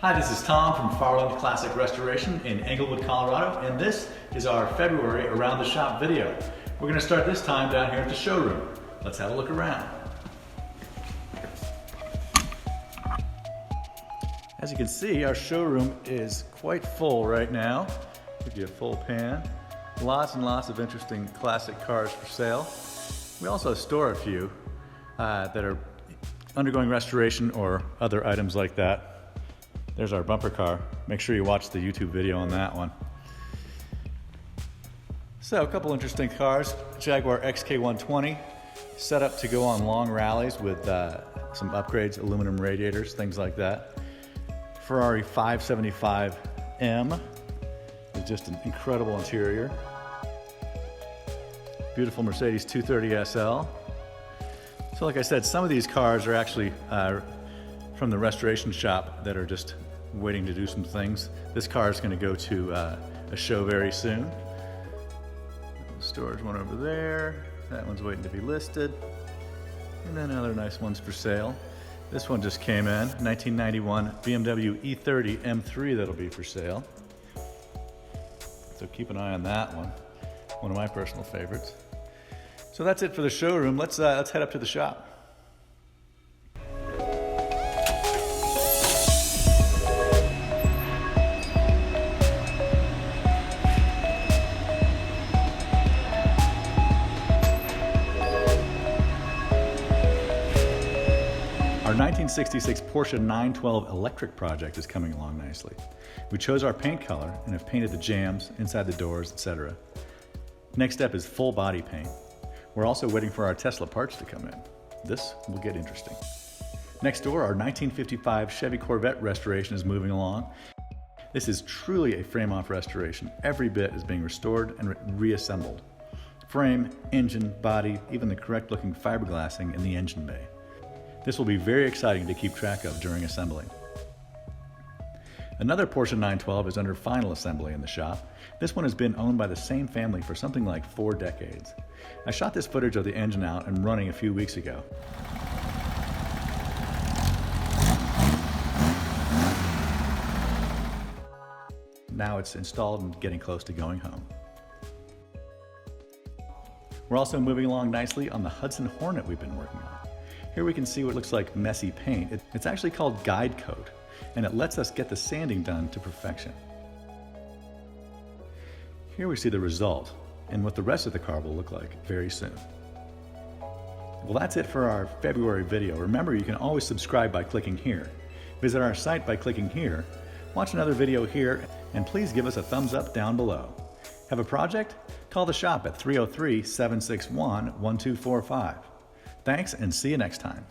Hi, this is Tom from Farland Classic Restoration in Englewood, Colorado, and this is our February Around the Shop video. We're going to start this time down here at the showroom. Let's have a look around. As you can see, our showroom is quite full right now. Give you a full pan. Lots and lots of interesting classic cars for sale. We also store a few that are undergoing restoration or other items like that. There's our bumper car. Make sure you watch the YouTube video on that one. So a couple interesting cars. Jaguar XK120, set up to go on long rallies with some upgrades, aluminum radiators, things like that. Ferrari 575M with just an incredible interior. Beautiful Mercedes 230 SL. So like I said, some of these cars are actually from the restoration shop that are just waiting to do some things. This car is going to go to a show very soon. Storage one over there. That one's waiting to be listed. And then other nice ones for sale. This one just came in, 1991 BMW E30 M3 that'll be for sale. So keep an eye on that one of my personal favorites. So that's it for the showroom. Let's head up to the shop. Our 1966 Porsche 912 electric project is coming along nicely. We chose our paint color and have painted the jambs, inside the doors, etc. Next step is full body paint. We're also waiting for our Tesla parts to come in. This will get interesting. Next door, our 1955 Chevy Corvette restoration is moving along. This is truly a frame-off restoration. Every bit is being restored and reassembled. Frame, engine, body, even the correct looking fiberglassing in the engine bay. This will be very exciting to keep track of during assembly. Another Porsche 912 is under final assembly in the shop. This one has been owned by the same family for something like 4 decades. I shot this footage of the engine out and running a few weeks ago. Now it's installed and getting close to going home. We're also moving along nicely on the Hudson Hornet we've been working on. Here we can see what looks like messy paint. It's actually called guide coat, and it lets us get the sanding done to perfection. Here we see the result and what the rest of the car will look like very soon. Well, that's it for our February video. Remember, you can always subscribe by clicking here. Visit our site by clicking here. Watch another video here, and please give us a thumbs up down below. Have a project? Call the shop at 303-761-1245. Thanks, and see you next time.